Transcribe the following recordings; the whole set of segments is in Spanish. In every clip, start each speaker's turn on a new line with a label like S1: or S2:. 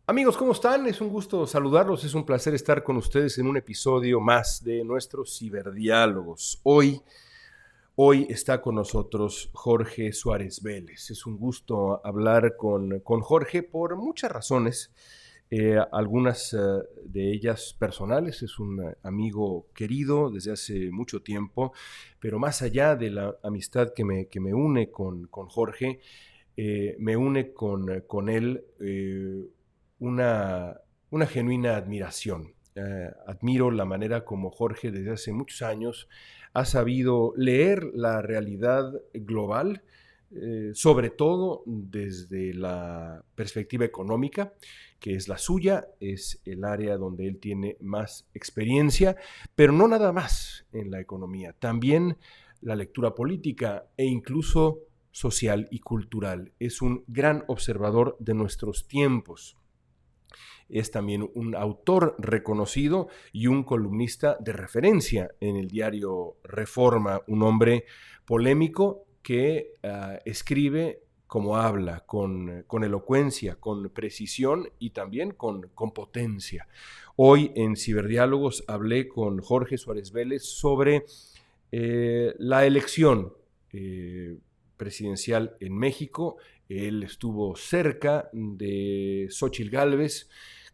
S1: Amigos, ¿cómo están? Es un gusto saludarlos, es un placer estar con ustedes en un episodio más de nuestros ciberdiálogos. Hoy está con nosotros Jorge Suárez Vélez. Es un gusto hablar con Jorge por muchas razones, algunas de ellas personales. Es un amigo querido desde hace mucho tiempo, pero más allá de la amistad que me une con Jorge, me une con él una, una genuina admiración. Admiro la manera como Jorge desde hace muchos años ha sabido leer la realidad global, sobre todo desde la perspectiva económica, que es la suya, es el área donde él tiene más experiencia, pero no nada más en la economía, también la lectura política e incluso social y cultural. Es un gran observador de nuestros tiempos. Es también un autor reconocido y un columnista de referencia en el diario Reforma, un hombre polémico que escribe como habla, con elocuencia, con precisión y también con potencia. Hoy en Ciberdiálogos hablé con Jorge Suárez Vélez sobre la elección presidencial en México. Él estuvo cerca de Xóchitl Gálvez.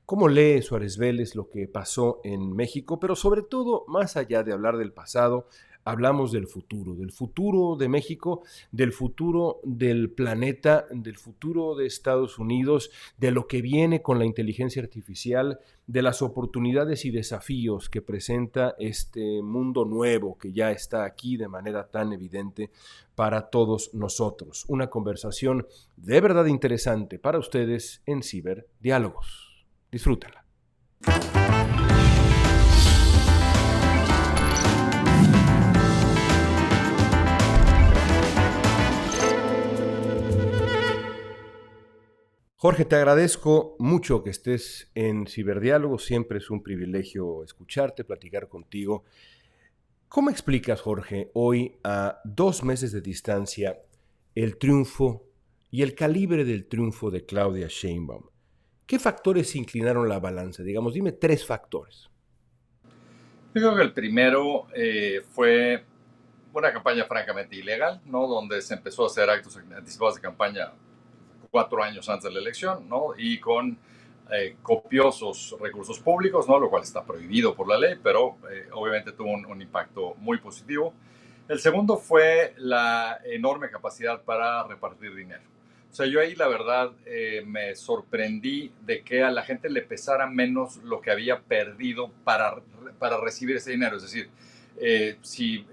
S1: ¿Cómo lee Suárez Vélez lo que pasó en México? Pero sobre todo, más allá de hablar del pasado, hablamos del futuro de México, del futuro del planeta, del futuro de Estados Unidos, de lo que viene con la inteligencia artificial, de las oportunidades y desafíos que presenta este mundo nuevo que ya está aquí de manera tan evidente para todos nosotros. Una conversación de verdad interesante para ustedes en Ciberdiálogos. Disfrútenla. Jorge, te agradezco mucho que estés en Ciberdiálogos. Siempre es un privilegio escucharte, platicar contigo. ¿Cómo explicas, Jorge, hoy a 2 meses de distancia, el triunfo y el calibre del triunfo de Claudia Sheinbaum? ¿Qué factores inclinaron la balanza? Digamos, dime 3 factores.
S2: Yo creo que el primero fue una campaña francamente ilegal, ¿no? Donde se empezó a hacer actos anticipados de campaña 4 años antes de la elección, ¿no? Y con copiosos recursos públicos, ¿no? Lo cual está prohibido por la ley, pero obviamente tuvo un impacto muy positivo. El segundo fue la enorme capacidad para repartir dinero. O sea, yo ahí la verdad me sorprendí de que a la gente le pesara menos lo que había perdido para recibir ese dinero. Es decir, si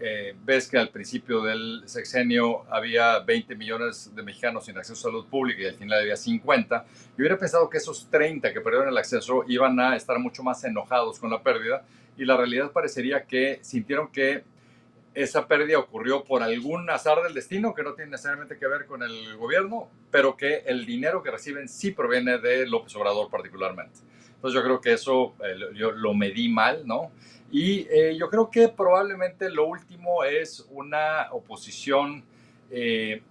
S2: ves que al principio del sexenio había 20 millones de mexicanos sin acceso a salud pública y al final había 50, yo hubiera pensado que esos 30 que perdieron el acceso iban a estar mucho más enojados con la pérdida, y la realidad parecería que sintieron que esa pérdida ocurrió por algún azar del destino que no tiene necesariamente que ver con el gobierno, pero que el dinero que reciben sí proviene de López Obrador particularmente. Entonces yo creo que eso yo lo medí mal, ¿no? Y yo creo que probablemente lo último es una oposición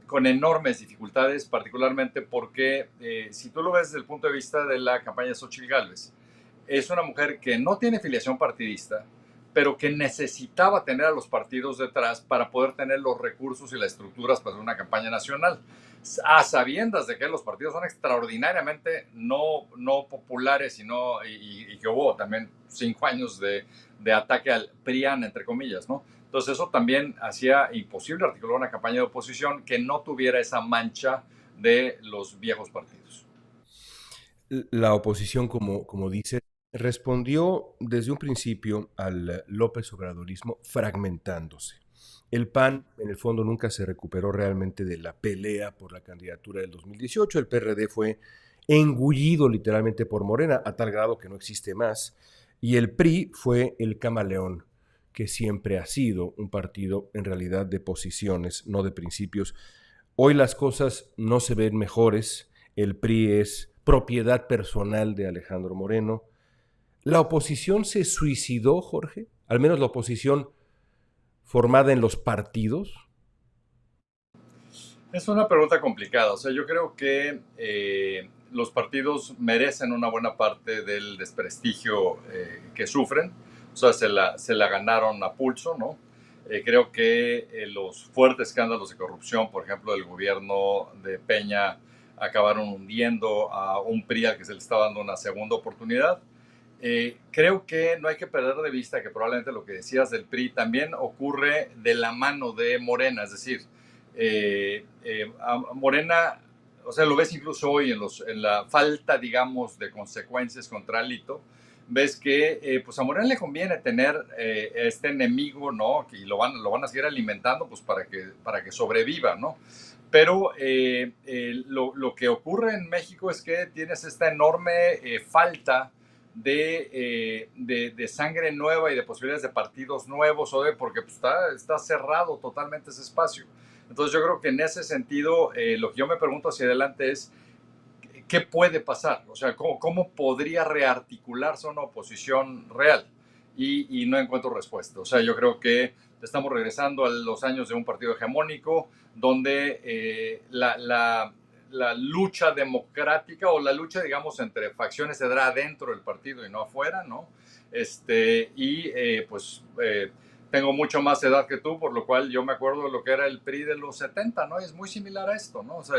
S2: con enormes dificultades, particularmente porque si tú lo ves desde el punto de vista de la campaña de Xochitl Gálvez, es una mujer que no tiene filiación partidista, pero que necesitaba tener a los partidos detrás para poder tener los recursos y las estructuras para hacer una campaña nacional, a sabiendas de que los partidos son extraordinariamente no populares y que hubo también 5 años de ataque al PRIAN, entre comillas, ¿no? Entonces eso también hacía imposible articular una campaña de oposición que no tuviera esa mancha de los viejos partidos.
S1: La oposición, como dice, respondió desde un principio al López Obradorismo fragmentándose. El PAN, en el fondo, nunca se recuperó realmente de la pelea por la candidatura del 2018. El PRD fue engullido literalmente por Morena, a tal grado que no existe más. Y el PRI fue el camaleón, que siempre ha sido un partido en realidad de posiciones, no de principios. Hoy las cosas no se ven mejores. El PRI es propiedad personal de Alejandro Moreno. ¿La oposición se suicidó, Jorge? Al menos la oposición formada en los partidos.
S2: Es una pregunta complicada. O sea, yo creo que los partidos merecen una buena parte del desprestigio que sufren, o sea, se la ganaron a pulso, ¿no? Creo que los fuertes escándalos de corrupción, por ejemplo, del gobierno de Peña, acabaron hundiendo a un PRI al que se le está dando una segunda oportunidad. Creo que no hay que perder de vista que probablemente lo que decías del PRI también ocurre de la mano de Morena, es decir, a Morena, o sea, lo ves incluso hoy en la falta, digamos, de consecuencias contra Alito, ves que pues a Morena le conviene tener este enemigo, ¿no? Y lo van a seguir alimentando pues para que sobreviva, ¿no? Pero lo que ocurre en México es que tienes esta enorme falta de sangre nueva y de posibilidades de partidos nuevos, porque pues, está cerrado totalmente ese espacio. Entonces yo creo que en ese sentido lo que yo me pregunto hacia adelante es ¿qué puede pasar? O sea, ¿cómo podría rearticularse una oposición real? Y no encuentro respuesta. O sea, yo creo que estamos regresando a los años de un partido hegemónico donde la lucha democrática o la lucha, digamos, entre facciones se dará dentro del partido y no afuera, ¿no? Tengo mucho más edad que tú, por lo cual yo me acuerdo de lo que era el PRI de los 70, ¿no? Es muy similar a esto, ¿no? O sea,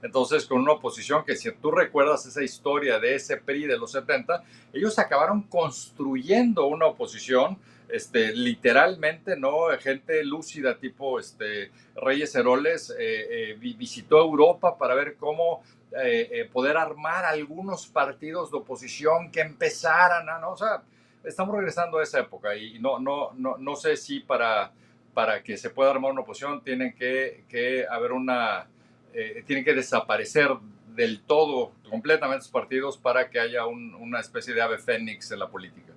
S2: entonces, con una oposición que si tú recuerdas esa historia de ese PRI de los 70, ellos acabaron construyendo una oposición, literalmente, ¿no? Gente lúcida tipo Reyes Heroles visitó Europa para ver cómo poder armar algunos partidos de oposición que empezaran, ¿no? O sea, estamos regresando a esa época y no sé si para que se pueda armar una oposición tienen que haber tienen que desaparecer del todo, completamente los partidos para que haya una especie de ave fénix en la política.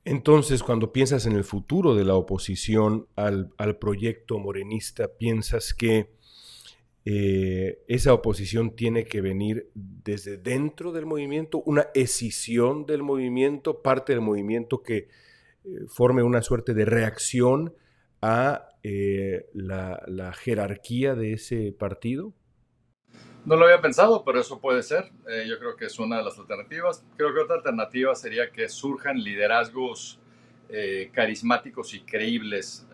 S1: Entonces, cuando piensas en el futuro de la oposición al proyecto morenista, piensas que esa oposición tiene que venir desde dentro del movimiento, una escisión del movimiento, parte del movimiento que forme una suerte de reacción a la jerarquía de ese partido.
S2: No lo había pensado, pero eso puede ser. Yo creo que es una de las alternativas. Creo que otra alternativa sería que surjan liderazgos carismáticos y creíbles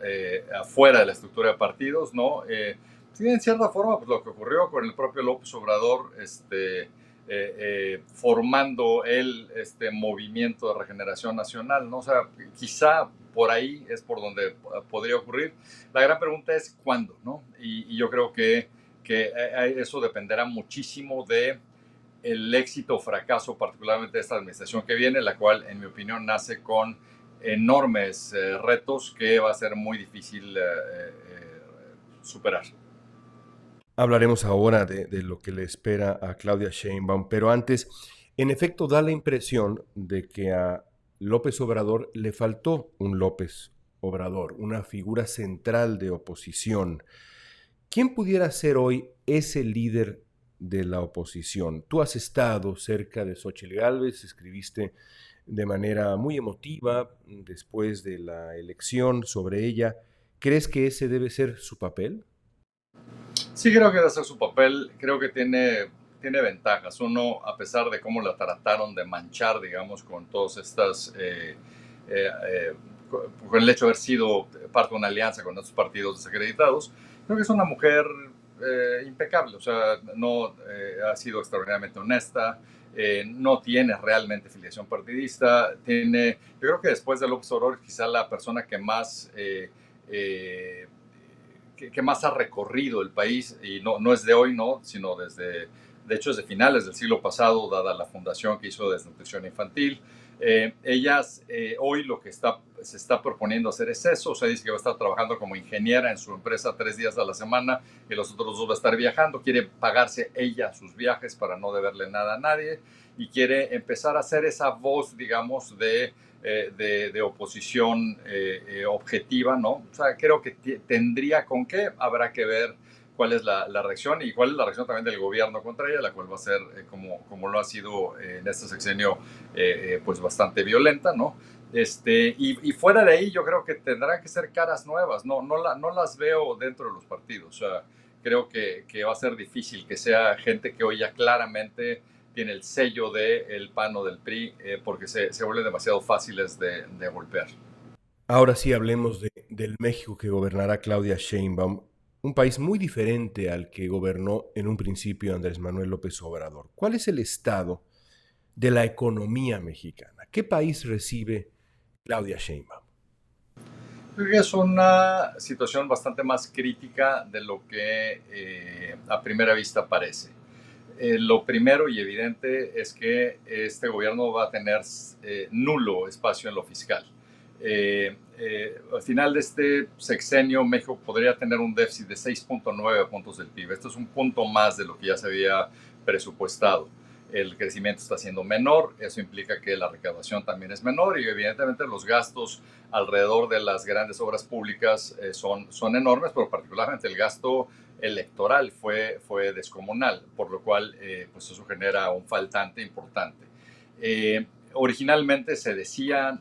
S2: afuera de la estructura de partidos, ¿no? Sí, en cierta forma, pues lo que ocurrió con el propio López Obrador, formando el movimiento de regeneración nacional, ¿no? O sea, quizá por ahí es por donde podría ocurrir. La gran pregunta es cuándo, ¿no? Y yo creo que eso dependerá muchísimo de el éxito o fracaso, particularmente de esta administración que viene, la cual, en mi opinión, nace con enormes retos que va a ser muy difícil superar.
S1: Hablaremos ahora de lo que le espera a Claudia Sheinbaum, pero antes, en efecto, da la impresión de que a López Obrador le faltó un López Obrador, una figura central de oposición. ¿Quién pudiera ser hoy ese líder de la oposición? Tú has estado cerca de Xóchitl Gálvez, escribiste de manera muy emotiva después de la elección sobre ella. ¿Crees que ese debe ser su papel?
S2: Sí, creo que debe ser su papel. Creo que tiene ventajas. Uno, a pesar de cómo la trataron de manchar, digamos, con todas estas... con el hecho de haber sido parte de una alianza con estos partidos desacreditados, creo que es una mujer impecable. O sea, no ha sido extraordinariamente honesta, no tiene realmente filiación partidista. Yo creo que después de López Obrador, quizá la persona que más... que más ha recorrido el país, y no es de hoy, ¿no? Sino de hecho, desde finales del siglo pasado, dada la fundación que hizo desnutrición infantil. Ellas hoy lo que se está proponiendo hacer es eso, o sea, dice que va a estar trabajando como ingeniera en su empresa 3 días a la semana y los otros 2 va a estar viajando, quiere pagarse ella sus viajes para no deberle nada a nadie y quiere empezar a hacer esa voz, digamos, de oposición objetiva, ¿no? O sea, creo que tendría con qué, habrá que ver cuál es la reacción y cuál es la reacción también del gobierno contra ella, la cual va a ser, como lo ha sido en este sexenio, pues bastante violenta, ¿no? Y fuera de ahí yo creo que tendrán que ser caras nuevas, no las veo dentro de los partidos, o sea, creo que va a ser difícil que sea gente que hoy ya claramente tiene el sello del PAN o del PRI, porque se vuelven demasiado fáciles de golpear.
S1: Ahora sí hablemos del México que gobernará Claudia Sheinbaum, un país muy diferente al que gobernó en un principio Andrés Manuel López Obrador. ¿Cuál es el estado de la economía mexicana? ¿Qué país recibe Claudia Sheinbaum?
S2: Creo que es una situación bastante más crítica de lo que a primera vista parece. Lo primero y evidente es que este gobierno va a tener nulo espacio en lo fiscal. Al final de este sexenio, México podría tener un déficit de 6.9 puntos del PIB. Esto es un punto más de lo que ya se había presupuestado. El crecimiento está siendo menor, eso implica que la recaudación también es menor y evidentemente los gastos alrededor de las grandes obras públicas son enormes, pero particularmente el gasto electoral fue descomunal, por lo cual pues eso genera un faltante importante. Originalmente se decía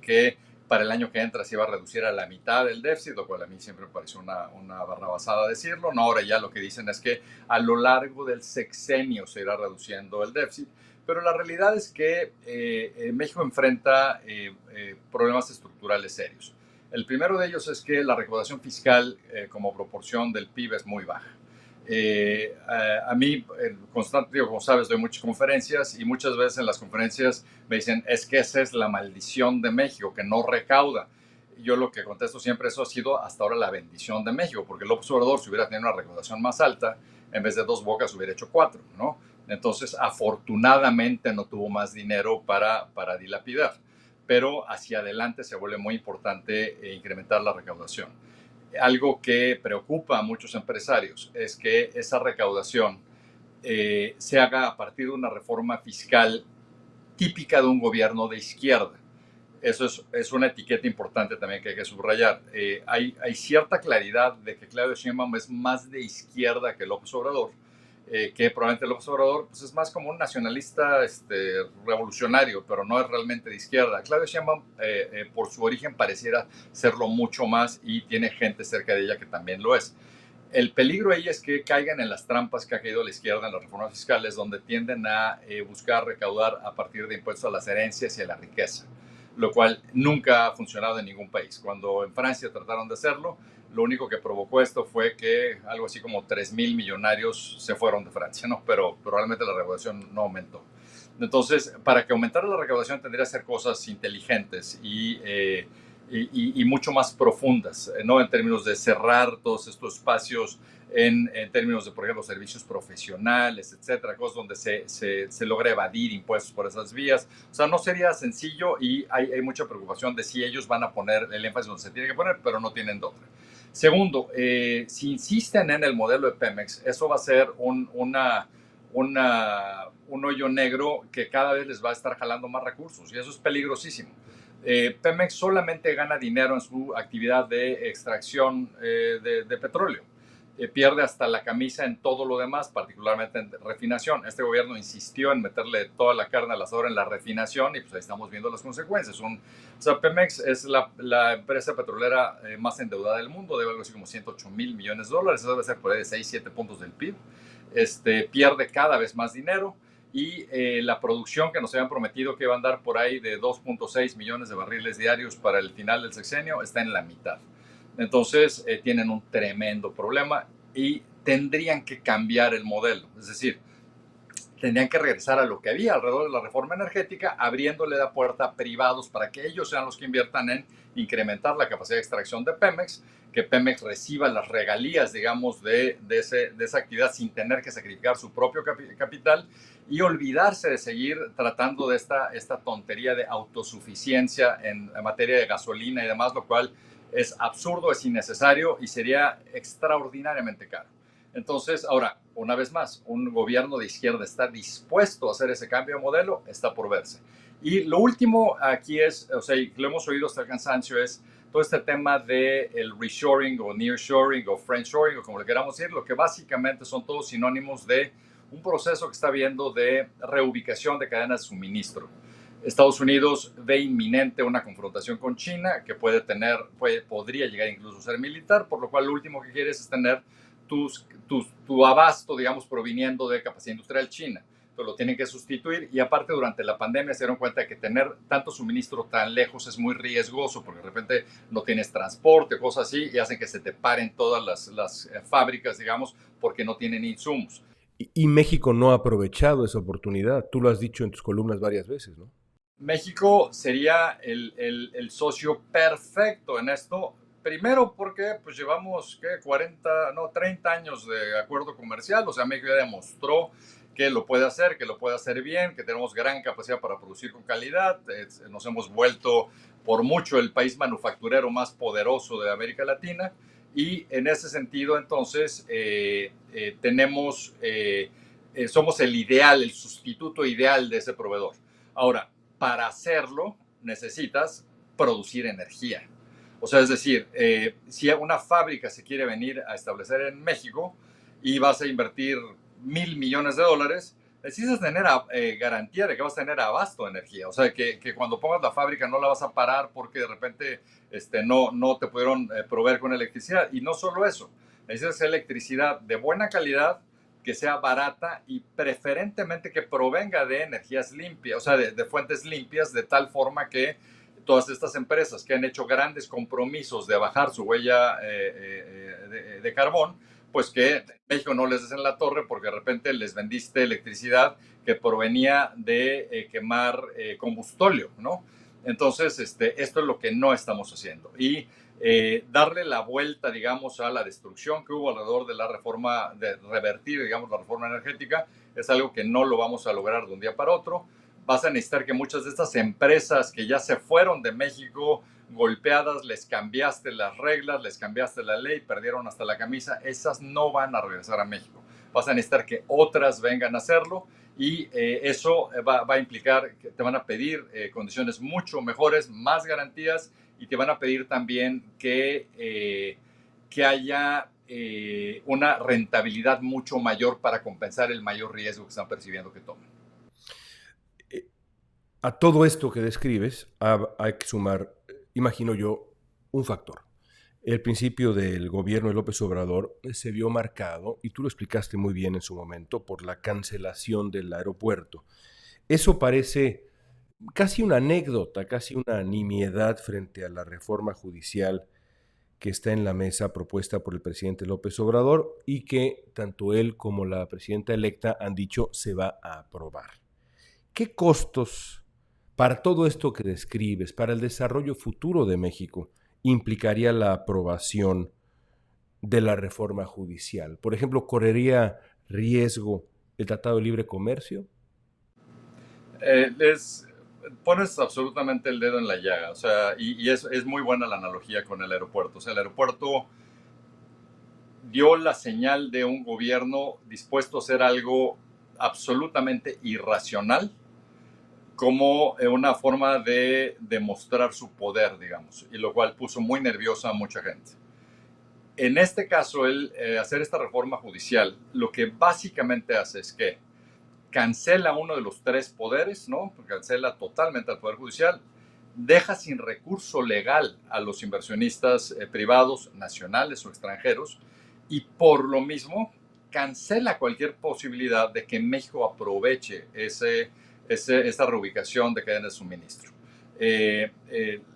S2: que para el año que entra se iba a reducir a la mitad del déficit, lo cual a mí siempre me pareció una barrabasada decirlo. No, ahora ya lo que dicen es que a lo largo del sexenio se irá reduciendo el déficit, pero la realidad es que México enfrenta problemas estructurales serios. El primero de ellos es que la recaudación fiscal como proporción del PIB es muy baja. A mí, constante, como sabes, doy muchas conferencias y muchas veces en las conferencias me dicen, es que esa es la maldición de México, que no recauda. Y yo lo que contesto siempre, eso ha sido hasta ahora la bendición de México, porque López Obrador, si hubiera tenido una recaudación más alta, en vez de 2 bocas hubiera hecho 4, ¿no? Entonces, afortunadamente no tuvo más dinero para dilapidar, pero hacia adelante se vuelve muy importante incrementar la recaudación. Algo que preocupa a muchos empresarios es que esa recaudación se haga a partir de una reforma fiscal típica de un gobierno de izquierda. Eso es una etiqueta importante también que hay que subrayar. Hay cierta claridad de que Claudio Sheinbaum es más de izquierda que López Obrador, que probablemente López Obrador pues es más como un nacionalista revolucionario, pero no es realmente de izquierda. Claudio Sheinbaum, por su origen, pareciera serlo mucho más y tiene gente cerca de ella que también lo es. El peligro ahí es que caigan en las trampas que ha caído la izquierda en las reformas fiscales, donde tienden a buscar recaudar a partir de impuestos a las herencias y a la riqueza, lo cual nunca ha funcionado en ningún país. Cuando en Francia trataron de hacerlo, lo único que provocó esto fue que algo así como 3,000 millonarios se fueron de Francia, ¿no? Pero probablemente la recaudación no aumentó. Entonces, para que aumentara la recaudación tendría que hacer cosas inteligentes y mucho más profundas, ¿no? En términos de cerrar todos estos espacios, en términos de, por ejemplo, servicios profesionales, etcétera, cosas donde se logra evadir impuestos por esas vías. O sea, no sería sencillo y hay mucha preocupación de si ellos van a poner el énfasis donde se tiene que poner, pero no tienen de otra. Segundo, si insisten en el modelo de Pemex, eso va a ser un hoyo negro que cada vez les va a estar jalando más recursos y eso es peligrosísimo. Pemex solamente gana dinero en su actividad de extracción de petróleo. Pierde hasta la camisa en todo lo demás, particularmente en refinación. Este gobierno insistió en meterle toda la carne al asador en la refinación y pues ahí estamos viendo las consecuencias. O sea, Pemex es la empresa petrolera más endeudada del mundo, debe algo así como 108,000 millones de dólares, eso debe ser por ahí de 6, 7 puntos del PIB. Pierde cada vez más dinero y la producción que nos habían prometido que iba a andar por ahí de 2.6 millones de barriles diarios para el final del sexenio está en la mitad. Entonces tienen un tremendo problema y tendrían que cambiar el modelo. Es decir, tendrían que regresar a lo que había alrededor de la reforma energética, abriéndole la puerta a privados para que ellos sean los que inviertan en incrementar la capacidad de extracción de Pemex, que Pemex reciba las regalías, digamos, de esa actividad sin tener que sacrificar su propio capital y olvidarse de seguir tratando de esta tontería de autosuficiencia en materia de gasolina y demás, lo cual es absurdo, es innecesario y sería extraordinariamente caro. Entonces, ahora, una vez más, un gobierno de izquierda está dispuesto a hacer ese cambio de modelo, está por verse. Y lo último aquí es, o sea, lo hemos oído hasta el cansancio, es todo este tema del reshoring o nearshoring o friendshoring o como le queramos decir, lo que básicamente son todos sinónimos de un proceso que está habiendo de reubicación de cadenas de suministro. Estados Unidos ve inminente una confrontación con China que podría llegar incluso a ser militar, por lo cual lo último que quiere es tener tu abasto, digamos, proviniendo de capacidad industrial china. Entonces lo tienen que sustituir y aparte durante la pandemia se dieron cuenta de que tener tanto suministro tan lejos es muy riesgoso porque de repente no tienes transporte, cosas así, y hacen que se te paren todas las fábricas, digamos, porque no tienen insumos.
S1: Y México no ha aprovechado esa oportunidad. Tú lo has dicho en tus columnas varias veces, ¿no?
S2: México sería el socio perfecto en esto. Primero porque pues llevamos ¿qué? 40, no, 30 años de acuerdo comercial, o sea, México ya demostró que lo puede hacer, que lo puede hacer bien, que tenemos gran capacidad para producir con calidad, nos hemos vuelto por mucho el país manufacturero más poderoso de América Latina y en ese sentido entonces somos el ideal, el sustituto ideal de ese proveedor. Ahora, para hacerlo necesitas producir energía. O sea, es decir, si una fábrica se quiere venir a establecer en México y vas a invertir $1,000 millones, necesitas tener garantía de que vas a tener abasto de energía. O sea, que cuando pongas la fábrica no la vas a parar porque de repente no te pudieron proveer con electricidad. Y no solo eso, necesitas electricidad de buena calidad, que sea barata y preferentemente que provenga de energías limpias, o sea, de fuentes limpias, de tal forma que todas estas empresas que han hecho grandes compromisos de bajar su huella de carbón, pues que en México no les des en la torre porque de repente les vendiste electricidad que provenía de quemar combustóleo, ¿no? Entonces, esto es lo que no estamos haciendo. Y darle la vuelta, digamos, a la destrucción que hubo alrededor de la reforma, de revertir, digamos, la reforma energética, es algo que no lo vamos a lograr de un día para otro. Vas a necesitar que muchas de estas empresas que ya se fueron de México golpeadas, les cambiaste las reglas, les cambiaste la ley, perdieron hasta la camisa, esas no van a regresar a México. Vas a necesitar que otras vengan a hacerlo y eso va a implicar que te van a pedir condiciones mucho mejores, más garantías y te van a pedir también que haya una rentabilidad mucho mayor para compensar el mayor riesgo que están percibiendo que toman.
S1: A todo esto que describes hay que sumar, imagino yo, un factor. El principio del gobierno de López Obrador se vio marcado, y tú lo explicaste muy bien en su momento, por la cancelación del aeropuerto. Eso parece casi una anécdota, casi una nimiedad frente a la reforma judicial que está en la mesa propuesta por el presidente López Obrador y que tanto él como la presidenta electa han dicho se va a aprobar. ¿Qué costos para todo esto que describes, para el desarrollo futuro de México, implicaría la aprobación de la reforma judicial? Por ejemplo, ¿correría riesgo el Tratado de Libre Comercio?
S2: Les pones absolutamente el dedo en la llaga, o sea, y es muy buena la analogía con el aeropuerto. O sea, el aeropuerto dio la señal de un gobierno dispuesto a hacer algo absolutamente irracional como una forma de demostrar su poder, digamos, y lo cual puso muy nerviosa a mucha gente. En este caso, el hacer esta reforma judicial, lo que básicamente hace es que cancela uno de los tres poderes, ¿no? Cancela totalmente al Poder Judicial, deja sin recurso legal a los inversionistas privados, nacionales o extranjeros, y por lo mismo cancela cualquier posibilidad de que México aproveche esa reubicación de cadena de suministro.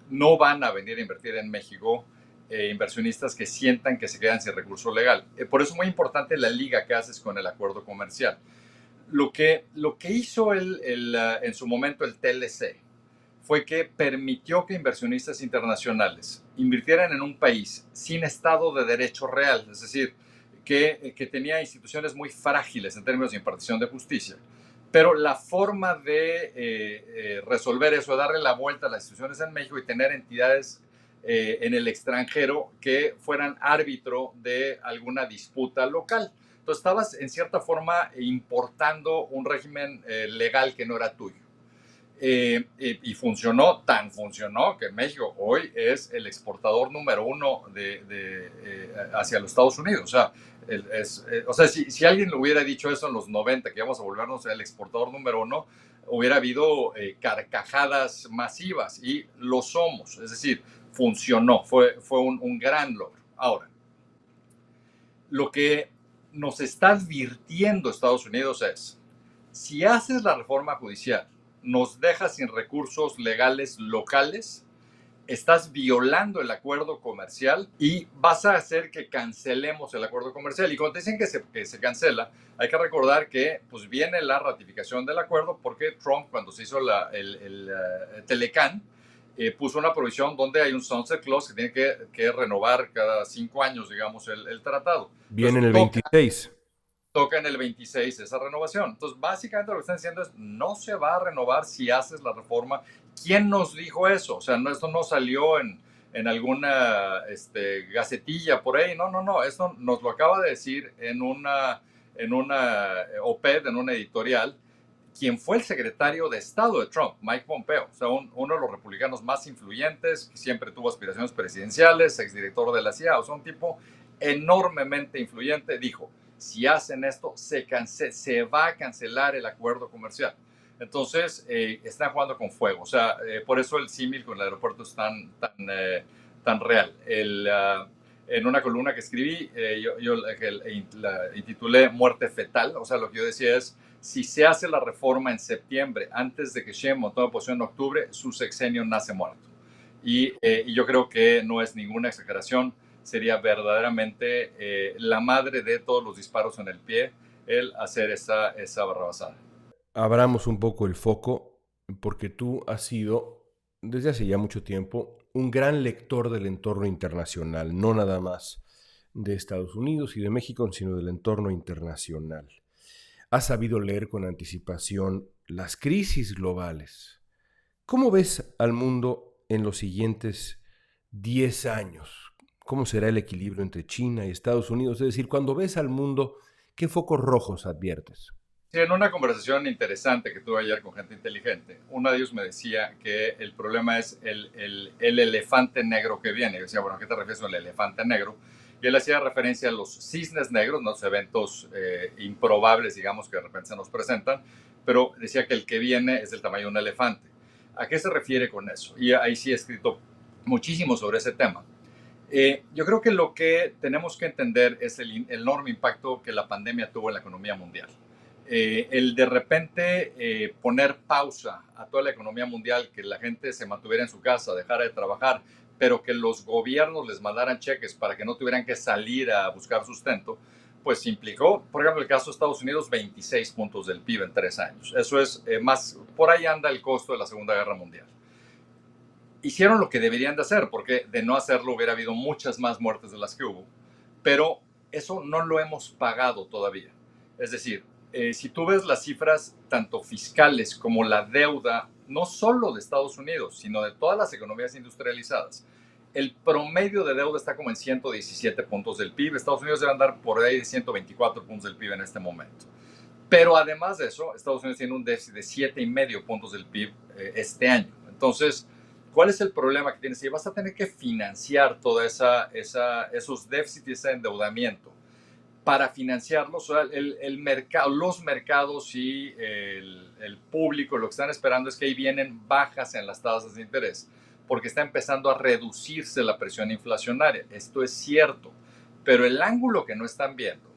S2: No van a venir a invertir en México inversionistas que sientan que se quedan sin recurso legal. Por eso es muy importante la liga que haces con el acuerdo comercial. Lo que hizo en su momento el TLC fue que permitió que inversionistas internacionales invirtieran en un país sin Estado de Derecho real, es decir, que tenía instituciones muy frágiles en términos de impartición de justicia. Pero la forma de resolver eso, darle la vuelta a las instituciones en México y tener entidades en el extranjero que fueran árbitro de alguna disputa local. Entonces estabas en cierta forma importando un régimen legal que no era tuyo. Y funcionó que México hoy es el exportador número uno hacia los Estados Unidos. O sea, si alguien le hubiera dicho eso en los 90, que íbamos a volvernos el exportador número uno, hubiera habido carcajadas masivas y lo somos. Es decir, funcionó, fue un gran logro. Ahora, Lo que nos está advirtiendo Estados Unidos es, si haces la reforma judicial, nos dejas sin recursos legales locales, estás violando el acuerdo comercial y vas a hacer que cancelemos el acuerdo comercial. Y cuando te dicen que se cancela, hay que recordar que pues, viene la ratificación del acuerdo porque Trump, cuando se hizo el Telecán, puso una provisión donde hay un sunset clause que tiene que renovar cada 5 años, digamos, el tratado.
S1: Viene
S2: Entonces,
S1: en el 26.
S2: toca en el 26 esa renovación. Entonces, básicamente lo que están diciendo es, no se va a renovar si haces la reforma. ¿Quién nos dijo eso? O sea, no, esto no salió en alguna gacetilla por ahí. No, no, no. Esto nos lo acaba de decir en una op-ed, en una editorial, quien fue el secretario de Estado de Trump, Mike Pompeo, o sea, uno de los republicanos más influyentes, que siempre tuvo aspiraciones presidenciales, exdirector de la CIA, o sea, un tipo enormemente influyente, dijo, si hacen esto, se va a cancelar el acuerdo comercial. Entonces, están jugando con fuego. O sea, por eso el símil con el aeropuerto es tan real. En una columna que escribí, yo la intitulé Muerte Fetal. O sea, lo que yo decía es, si se hace la reforma en septiembre, antes de que Sheinbaum tome posición en octubre, su sexenio nace muerto. Y yo creo que no es ninguna exageración, sería verdaderamente la madre de todos los disparos en el pie el hacer esa barrabasada.
S1: Abramos un poco el foco, porque tú has sido, desde hace ya mucho tiempo, un gran lector del entorno internacional, no nada más de Estados Unidos y de México, sino del entorno internacional. Has sabido leer con anticipación las crisis globales. ¿Cómo ves al mundo en los siguientes 10 años? ¿Cómo será el equilibrio entre China y Estados Unidos? Es decir, cuando ves al mundo, ¿qué focos rojos adviertes?
S2: Sí, en una conversación interesante que tuve ayer con gente inteligente, uno de ellos me decía que el problema es el elefante negro que viene. Yo decía, bueno, ¿a qué te refieres con el elefante negro? Y él hacía referencia a los cisnes negros, los eventos improbables, digamos, que de repente se nos presentan, pero decía que el que viene es del tamaño de un elefante. ¿A qué se refiere con eso? Y ahí sí he escrito muchísimo sobre ese tema. Yo creo que lo que tenemos que entender es el enorme impacto que la pandemia tuvo en la economía mundial. El de repente poner pausa a toda la economía mundial, que la gente se mantuviera en su casa, dejara de trabajar, pero que los gobiernos les mandaran cheques para que no tuvieran que salir a buscar sustento, pues implicó, por ejemplo, el caso de Estados Unidos, 26 puntos del PIB en 3 años. Eso es más, por ahí anda el costo de la Segunda Guerra Mundial. Hicieron lo que deberían de hacer, porque de no hacerlo hubiera habido muchas más muertes de las que hubo, pero eso no lo hemos pagado todavía. Es decir, si tú ves las cifras tanto fiscales como la deuda, no solo de Estados Unidos, sino de todas las economías industrializadas, el promedio de deuda está como en 117 puntos del PIB. Estados Unidos debe andar por ahí de 124 puntos del PIB en este momento. Pero además de eso, Estados Unidos tiene un déficit de 7,5 puntos del PIB este año. Entonces, ¿cuál es el problema que tienes? Y vas a tener que financiar todos esos déficits y ese endeudamiento. Para financiarlos, o sea, los mercados y el público lo que están esperando es que ahí vienen bajas en las tasas de interés, porque está empezando a reducirse la presión inflacionaria. Esto es cierto, pero el ángulo que no están viendo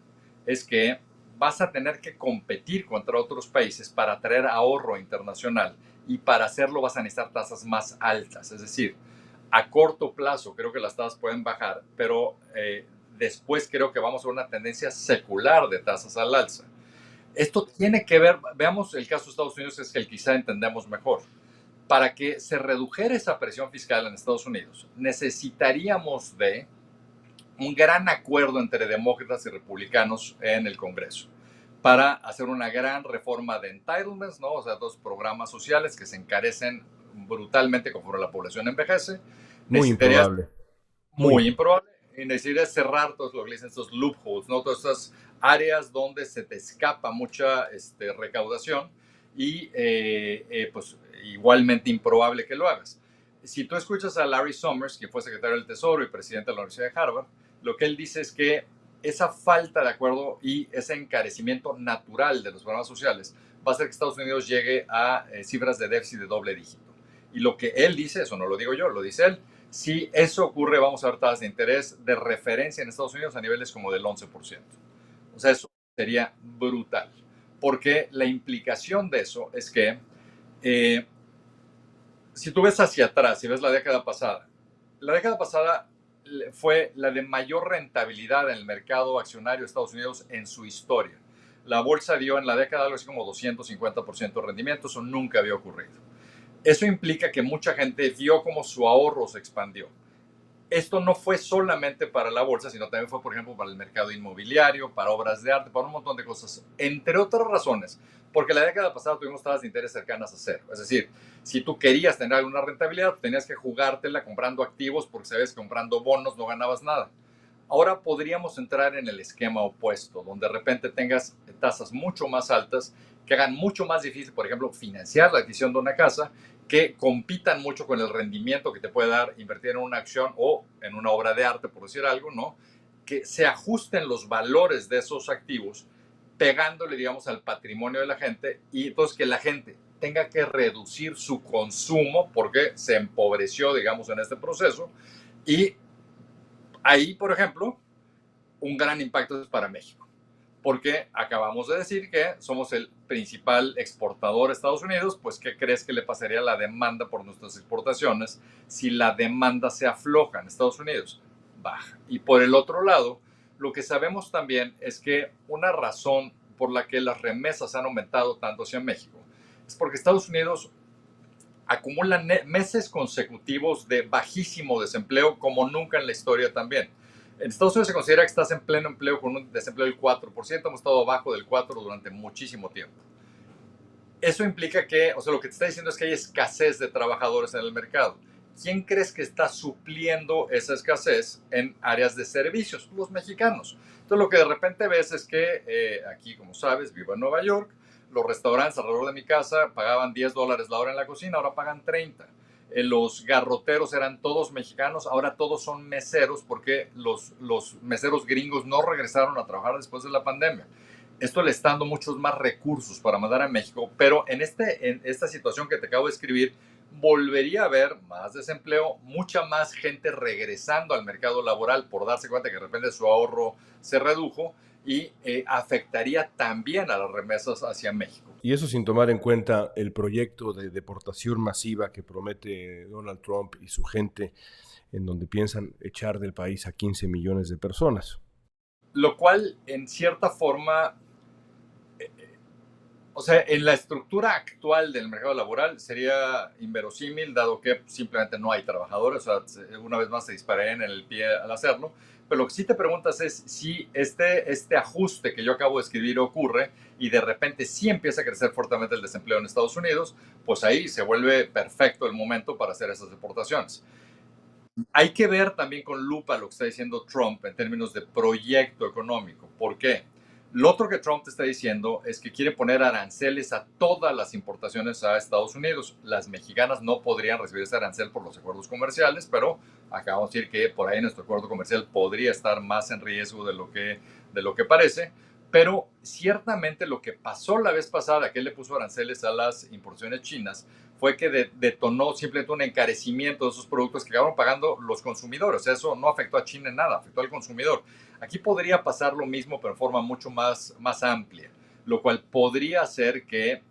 S2: es que vas a tener que competir contra otros países para atraer ahorro internacional, y para hacerlo vas a necesitar tasas más altas. Es decir, a corto plazo creo que las tasas pueden bajar, pero después creo que vamos a ver una tendencia secular de tasas al alza. Esto tiene que ver, veamos el caso de Estados Unidos, es el quizá entendemos mejor. Para que se redujera esa presión fiscal en Estados Unidos, necesitaríamos de un gran acuerdo entre demócratas y republicanos en el Congreso para hacer una gran reforma de entitlements, ¿no? O sea, dos programas sociales que se encarecen brutalmente conforme la población envejece.
S1: Muy
S2: Necesitarías,
S1: improbable. Muy
S2: muy
S1: improbable.
S2: improbable, y necesitarías cerrar todos lo que dicen estos loopholes, ¿no? Todas estas áreas donde se te escapa mucha recaudación y pues igualmente improbable que lo hagas. Si tú escuchas a Larry Summers, que fue secretario del Tesoro y presidente de la Universidad de Harvard, lo que él dice es que esa falta de acuerdo y ese encarecimiento natural de los programas sociales va a hacer que Estados Unidos llegue a cifras de déficit de doble dígito. Y lo que él dice, eso no lo digo yo, lo dice él, Si eso ocurre, vamos a ver tasas de interés de referencia en Estados Unidos a niveles como del 11%. O sea, eso sería brutal. Porque la implicación de eso es que eh, si tú ves hacia atrás, si ves la década pasada fue la de mayor rentabilidad en el mercado accionario de Estados Unidos en su historia. La bolsa dio en la década algo así como 250% de rendimiento, eso nunca había ocurrido. Eso implica que mucha gente vio cómo su ahorro se expandió. Esto no fue solamente para la bolsa, sino también fue, por ejemplo, para el mercado inmobiliario, para obras de arte, para un montón de cosas, entre otras razones, porque la década pasada tuvimos tasas de interés cercanas a cero. Es decir, si tú querías tener alguna rentabilidad, tenías que jugártela comprando activos porque sabes que comprando bonos no ganabas nada. Ahora podríamos entrar en el esquema opuesto, donde de repente tengas tasas mucho más altas que hagan mucho más difícil, por ejemplo, financiar la adquisición de una casa, que compitan mucho con el rendimiento que te puede dar invertir en una acción o en una obra de arte, por decir algo, ¿no? Que se ajusten los valores de esos activos, pegándole, digamos, al patrimonio de la gente y entonces que la gente tenga que reducir su consumo porque se empobreció, digamos, en este proceso. Y ahí, por ejemplo, un gran impacto es para México, porque acabamos de decir que somos el principal exportador a Estados Unidos, pues ¿qué crees que le pasaría a la demanda por nuestras exportaciones si la demanda se afloja en Estados Unidos? Baja. Y por el otro lado, lo que sabemos también es que una razón por la que las remesas han aumentado tanto hacia México es porque Estados Unidos acumula meses consecutivos de bajísimo desempleo como nunca en la historia también. En Estados Unidos se considera que estás en pleno empleo con un desempleo del 4%, hemos estado abajo del 4% durante muchísimo tiempo. Eso implica que, o sea, lo que te está diciendo es que hay escasez de trabajadores en el mercado. ¿Quién crees que está supliendo esa escasez en áreas de servicios? Los mexicanos. Entonces, lo que de repente ves es que aquí, como sabes, vivo en Nueva York, los restaurantes alrededor de mi casa pagaban $10 la hora en la cocina, ahora pagan 30. Los garroteros eran todos mexicanos, ahora todos son meseros porque los meseros gringos no regresaron a trabajar después de la pandemia. Esto le está dando muchos más recursos para mandar a México, pero en esta situación que te acabo de escribir, volvería a haber más desempleo, mucha más gente regresando al mercado laboral por darse cuenta que de repente su ahorro se redujo y afectaría también a las remesas hacia México.
S1: Y eso sin tomar en cuenta el proyecto de deportación masiva que promete Donald Trump y su gente, en donde piensan echar del país a 15 millones de personas.
S2: Lo cual, en cierta forma, o sea, en la estructura actual del mercado laboral sería inverosímil, dado que simplemente no hay trabajadores, o sea, una vez más se dispararían en el pie al hacerlo. Pero lo que sí te preguntas es si este ajuste que yo acabo de escribir ocurre y de repente sí empieza a crecer fuertemente el desempleo en Estados Unidos, pues ahí se vuelve perfecto el momento para hacer esas deportaciones. Hay que ver también con lupa lo que está diciendo Trump en términos de proyecto económico. ¿Por qué? Lo otro que Trump te está diciendo es que quiere poner aranceles a todas las importaciones a Estados Unidos. Las mexicanas no podrían recibir ese arancel por los acuerdos comerciales, pero acabamos de decir que por ahí nuestro acuerdo comercial podría estar más en riesgo de lo que parece. Pero ciertamente lo que pasó la vez pasada, que él le puso aranceles a las importaciones chinas, fue que detonó simplemente un encarecimiento de esos productos que acabaron pagando los consumidores. Eso no afectó a China en nada, afectó al consumidor. Aquí podría pasar lo mismo, pero en forma mucho más amplia, lo cual podría hacer que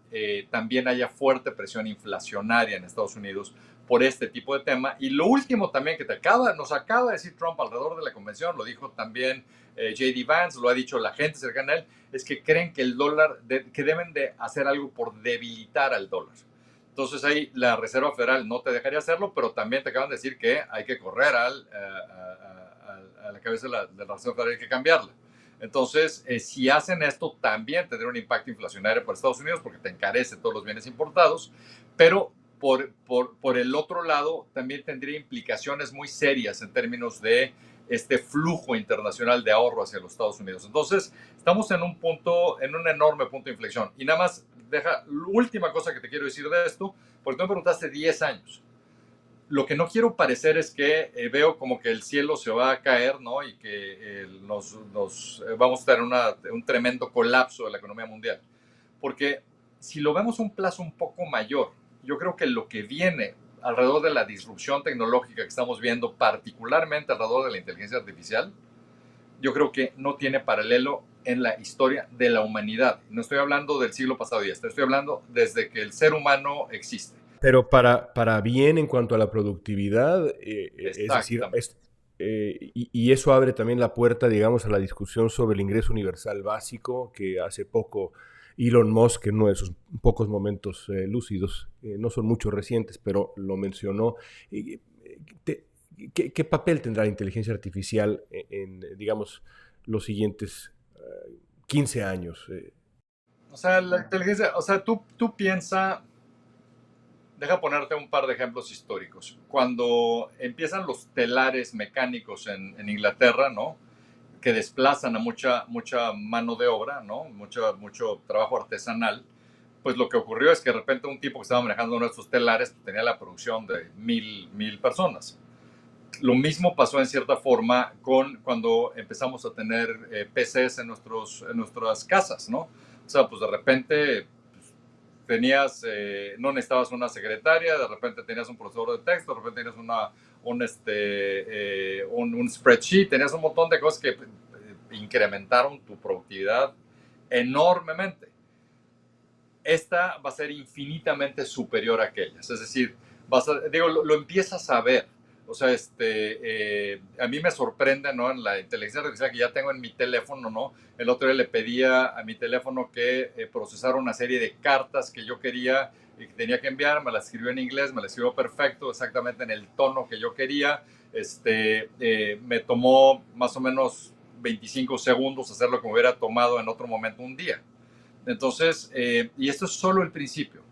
S2: también haya fuerte presión inflacionaria en Estados Unidos por este tipo de tema. Y lo último también que nos acaba de decir Trump alrededor de la convención, lo dijo también J.D. Vance, lo ha dicho la gente cercana a él, es que creen que el dólar, que deben de hacer algo por debilitar al dólar. Entonces ahí la Reserva Federal no te dejaría hacerlo, pero también te acaban de decir que hay que correr a la cabeza de la Reserva Federal, hay que cambiarla. Entonces, si hacen esto, también tendría un impacto inflacionario para Estados Unidos porque te encarece todos los bienes importados, pero por el otro lado, también tendría implicaciones muy serias en términos de este flujo internacional de ahorro hacia los Estados Unidos. Entonces, estamos en un punto, en un enorme punto de inflexión. Y nada más, la última cosa que te quiero decir de esto, porque tú me preguntaste 10 años. Lo que no quiero parecer es que veo como que el cielo se va a caer, ¿no? Y que vamos a estar en un tremendo colapso de la economía mundial. Porque si lo vemos a un plazo un poco mayor, yo creo que lo que viene alrededor de la disrupción tecnológica que estamos viendo, particularmente alrededor de la inteligencia artificial, yo creo que no tiene paralelo en la historia de la humanidad. No estoy hablando del siglo pasado y estoy hablando desde que el ser humano existe.
S1: Pero para bien en cuanto a la productividad, es decir,
S2: Exactamente.
S1: y eso abre también la puerta, digamos, a la discusión sobre el ingreso universal básico, que hace poco Elon Musk, en uno de sus pocos momentos lúcidos, no son muchos recientes, pero lo mencionó. Eh, te- ¿Qué papel tendrá la inteligencia artificial digamos, los siguientes 15 años?
S2: O sea, la inteligencia, o sea, tú piensa, deja ponerte un par de ejemplos históricos. Cuando empiezan los telares mecánicos Inglaterra, ¿no? Que desplazan a mucha mano de obra, ¿no? Mucho trabajo artesanal, pues lo que ocurrió es que de repente un tipo que estaba manejando nuestros telares tenía la producción de mil personas. Lo mismo pasó en cierta forma cuando empezamos a tener PCs en nuestras casas, ¿no? O sea, pues de repente tenías, no necesitabas una secretaria, de repente tenías un procesador de texto, de repente tenías un spreadsheet, tenías un montón de cosas que incrementaron tu productividad enormemente. Esta va a ser infinitamente superior a aquellas. Es decir, lo empiezas a ver. O sea, a mí me sorprende, ¿no? En la inteligencia artificial que ya tengo en mi teléfono, ¿no? El otro día le pedía a mi teléfono que procesara una serie de cartas que yo quería y que tenía que enviar. Me las escribió en inglés, me las escribió perfecto, exactamente en el tono que yo quería. Me tomó más o menos 25 segundos hacer lo que me hubiera tomado en otro momento un día. Entonces, y esto es solo el principio.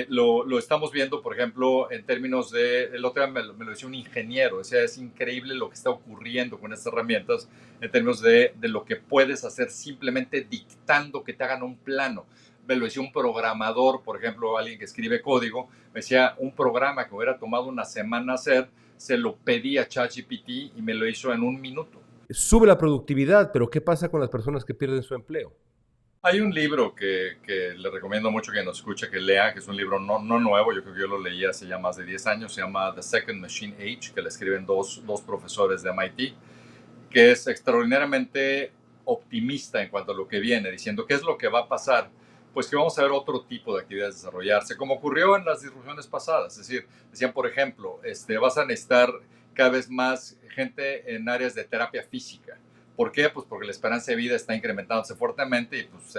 S2: Lo estamos viendo, por ejemplo, en términos de, el otro día me lo decía un ingeniero, o sea, es increíble lo que está ocurriendo con estas herramientas en términos de lo que puedes hacer simplemente dictando que te hagan un plano. Me lo decía un programador, por ejemplo, alguien que escribe código, me decía un programa que hubiera tomado una semana hacer, se lo pedí a ChatGPT y me lo hizo en un minuto.
S1: Sube la productividad, pero ¿qué pasa con las personas que pierden su empleo?
S2: Hay un libro que le recomiendo mucho que nos escuche, que lea, que es un libro no nuevo, yo creo que yo lo leí hace ya más de 10 años, se llama The Second Machine Age, que le escriben dos profesores de MIT, que es extraordinariamente optimista en cuanto a lo que viene, diciendo qué es lo que va a pasar, pues que vamos a ver otro tipo de actividades desarrollarse, como ocurrió en las disrupciones pasadas, es decir, decían, por ejemplo, vas a necesitar cada vez más gente en áreas de terapia física. ¿Por qué? Pues porque la esperanza de vida está incrementándose fuertemente y pues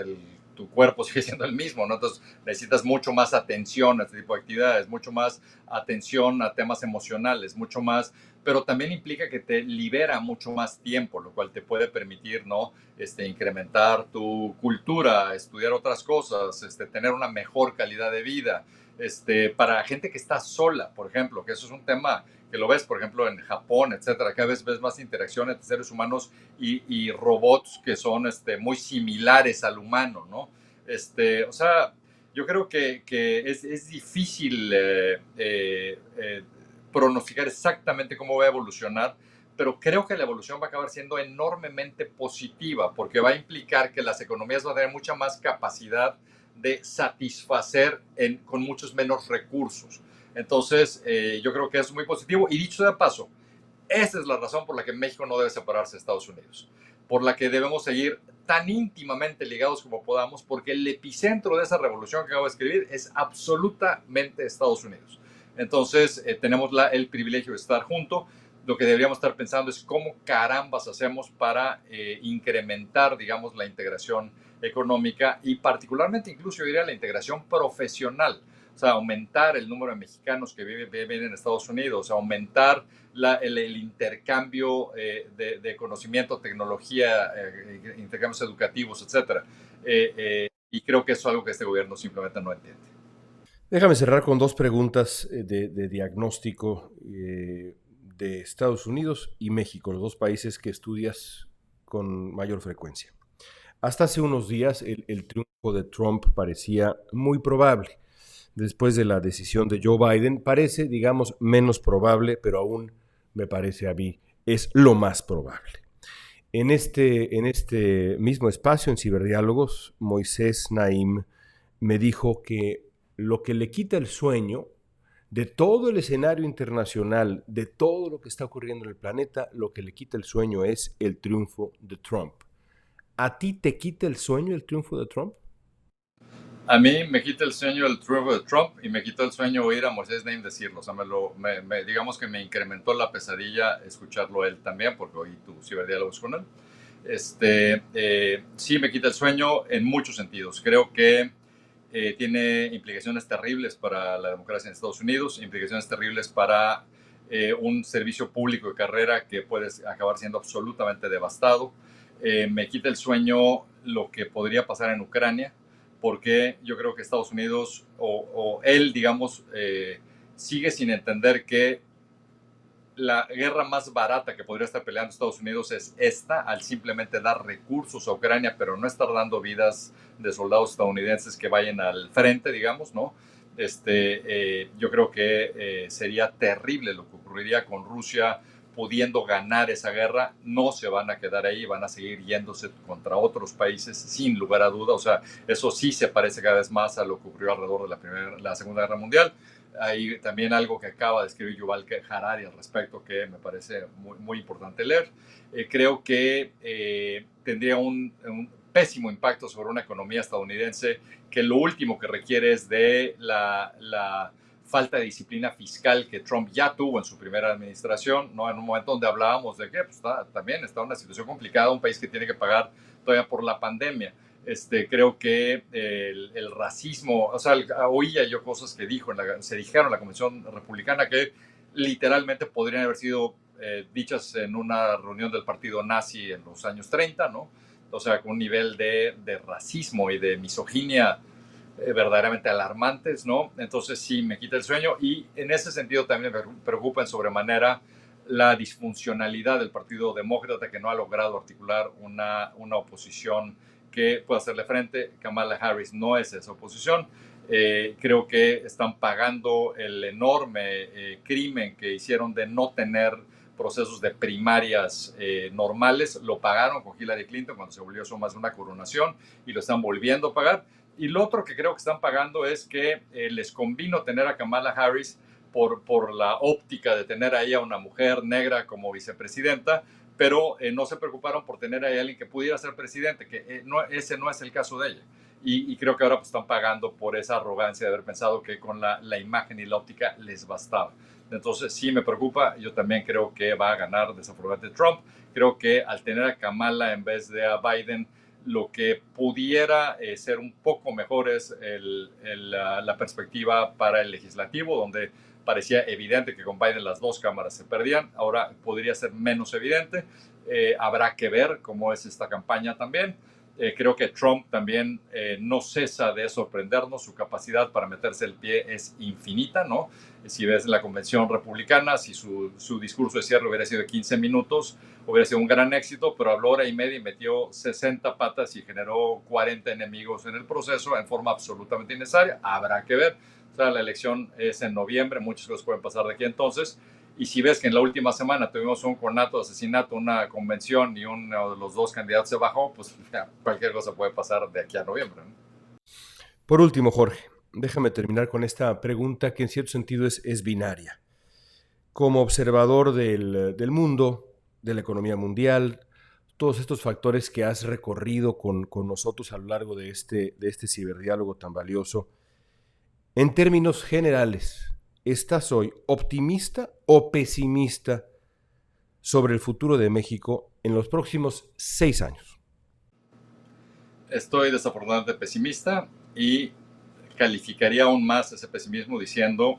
S2: tu cuerpo sigue siendo el mismo, ¿no? Entonces necesitas mucho más atención a este tipo de actividades, mucho más atención a temas emocionales, mucho más, pero también implica que te libera mucho más tiempo, lo cual te puede permitir, ¿no? Incrementar tu cultura, estudiar otras cosas, tener una mejor calidad de vida. Para gente que está sola, por ejemplo, que eso es un tema que lo ves, por ejemplo, en Japón, etcétera, cada vez ves más interacción entre seres humanos y robots que son muy similares al humano, ¿no? O sea, yo creo que es difícil pronosticar exactamente cómo va a evolucionar, pero creo que la evolución va a acabar siendo enormemente positiva porque va a implicar que las economías van a tener mucha más capacidad de satisfacer con muchos menos recursos. Entonces, yo creo que es muy positivo. Y dicho de paso, esa es la razón por la que México no debe separarse de Estados Unidos, por la que debemos seguir tan íntimamente ligados como podamos, porque el epicentro de esa revolución que acabo de escribir es absolutamente Estados Unidos. Entonces, tenemos el privilegio de estar juntos. Lo que deberíamos estar pensando es cómo carambas hacemos para incrementar, digamos, la integración económica y particularmente incluso yo diría la integración profesional. O sea, aumentar el número de mexicanos que viven en Estados Unidos, aumentar el intercambio de conocimiento, tecnología, intercambios educativos, etc. Y creo que eso es algo que este gobierno simplemente no entiende.
S1: Déjame cerrar con dos preguntas de diagnóstico de Estados Unidos y México, los dos países que estudias con mayor frecuencia. Hasta hace unos días el triunfo de Trump parecía muy probable. Después de la decisión de Joe Biden, parece, digamos, menos probable, pero aún me parece a mí es lo más probable. En este mismo espacio, en Ciberdiálogos, Moisés Naim me dijo que lo que le quita el sueño de todo el escenario internacional, de todo lo que está ocurriendo en el planeta, lo que le quita el sueño es el triunfo de Trump. ¿A ti te quita el sueño el triunfo de Trump?
S2: A mí me quita el sueño el triunfo de Trump y me quitó el sueño oír a Moisés Naim decirlo. O sea, digamos que me incrementó la pesadilla escucharlo él también, porque oí tu ciberdiálogos con él. Sí me quita el sueño en muchos sentidos. Creo que tiene implicaciones terribles para la democracia en Estados Unidos, implicaciones terribles para un servicio público de carrera que puede acabar siendo absolutamente devastado. Me quita el sueño lo que podría pasar en Ucrania, porque yo creo que Estados Unidos o él, digamos, sigue sin entender que la guerra más barata que podría estar peleando Estados Unidos es esta, al simplemente dar recursos a Ucrania, pero no estar dando vidas de soldados estadounidenses que vayan al frente, digamos, ¿no? Yo creo que sería terrible lo que ocurriría con Rusia pudiendo ganar esa guerra. No se van a quedar ahí, van a seguir yéndose contra otros países sin lugar a duda. O sea, eso sí se parece cada vez más a lo que ocurrió alrededor de la Segunda Guerra Mundial. Hay también algo que acaba de escribir Yuval Harari al respecto que me parece muy, muy importante leer. Creo que tendría un pésimo impacto sobre una economía estadounidense que lo último que requiere es de la falta de disciplina fiscal que Trump ya tuvo en su primera administración, ¿no? En un momento donde hablábamos de que pues, también está en una situación complicada, un país que tiene que pagar todavía por la pandemia. Creo que el racismo, o sea, oía yo cosas que se dijeron en la Convención Republicana que literalmente podrían haber sido dichas en una reunión del partido nazi en los años 30, ¿no? O sea, con un nivel de racismo y de misoginia verdaderamente alarmantes, ¿no? Entonces sí, me quita el sueño y en ese sentido también me preocupa en sobremanera la disfuncionalidad del Partido Demócrata que no ha logrado articular una oposición que pueda hacerle frente. Kamala Harris no es esa oposición. Creo que están pagando el enorme crimen que hicieron de no tener procesos de primarias normales. Lo pagaron con Hillary Clinton cuando se volvió eso más de una coronación y lo están volviendo a pagar. Y lo otro que creo que están pagando es que les convino tener a Kamala Harris por la óptica de tener ahí a una mujer negra como vicepresidenta, pero no se preocuparon por tener ahí a alguien que pudiera ser presidente, que ese no es el caso de ella. Y creo que ahora pues, están pagando por esa arrogancia de haber pensado que con la imagen y la óptica les bastaba. Entonces sí me preocupa, yo también creo que va a ganar desafortunadamente Trump. Creo que al tener a Kamala en vez de a Biden, lo que pudiera ser un poco mejor es la perspectiva para el legislativo, donde parecía evidente que con Biden las dos cámaras se perdían. Ahora podría ser menos evidente. Habrá que ver cómo es esta campaña también. Creo que Trump también no cesa de sorprendernos. Su capacidad para meterse el pie es infinita, ¿no? Si ves la convención republicana, si su discurso de cierre hubiera sido de 15 minutos, hubiera sido un gran éxito, pero habló hora y media y metió 60 patas y generó 40 enemigos en el proceso en forma absolutamente innecesaria. Habrá que ver. O sea, la elección es en noviembre, muchas cosas pueden pasar de aquí entonces. Y si ves que en la última semana tuvimos un conato de asesinato, una convención y uno de los dos candidatos se bajó, pues cualquier cosa puede pasar de aquí a noviembre, ¿no?
S1: Por último, Jorge, déjame terminar con esta pregunta que en cierto sentido es binaria. Como observador del mundo, de la economía mundial, todos estos factores que has recorrido con nosotros a lo largo de este ciberdiálogo tan valioso, en términos generales, ¿estás hoy optimista o pesimista sobre el futuro de México en los próximos 6 años?
S2: Estoy desafortunadamente pesimista y calificaría aún más ese pesimismo diciendo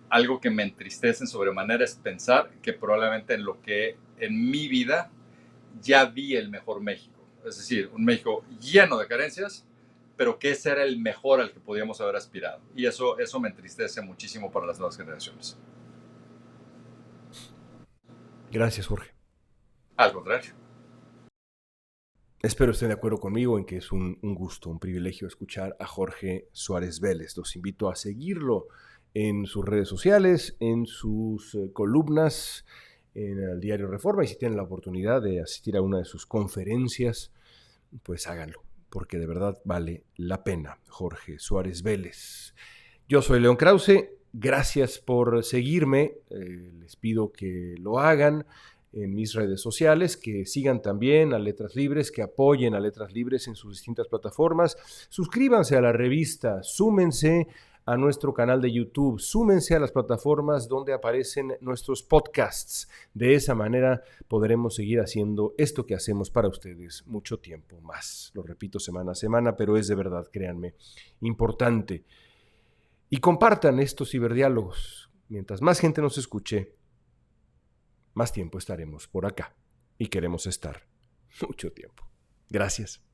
S2: algo que me entristece en sobremanera es pensar que probablemente en lo que en mi vida ya vi el mejor México. Es decir, un México lleno de carencias, pero que ese era el mejor al que podíamos haber aspirado. Y eso me entristece muchísimo para las nuevas generaciones.
S1: Gracias, Jorge.
S2: Al contrario.
S1: Espero estén de acuerdo conmigo en que es un gusto, un privilegio escuchar a Jorge Suárez Vélez. Los invito a seguirlo en sus redes sociales, en sus columnas, en el diario Reforma, y si tienen la oportunidad de asistir a una de sus conferencias, pues háganlo, porque de verdad vale la pena. Jorge Suárez Vélez. Yo soy León Krause Gracias por seguirme. Les pido que lo hagan en mis redes sociales, que sigan también a Letras Libres, que apoyen a Letras Libres en sus distintas plataformas. Suscríbanse a la revista, súmense a nuestro canal de YouTube, súmense a las plataformas donde aparecen nuestros podcasts. De esa manera podremos seguir haciendo esto que hacemos para ustedes mucho tiempo más. Lo repito semana a semana, pero es de verdad, créanme, importante. Y compartan estos ciberdiálogos. Mientras más gente nos escuche, más tiempo estaremos por acá. Y queremos estar mucho tiempo. Gracias.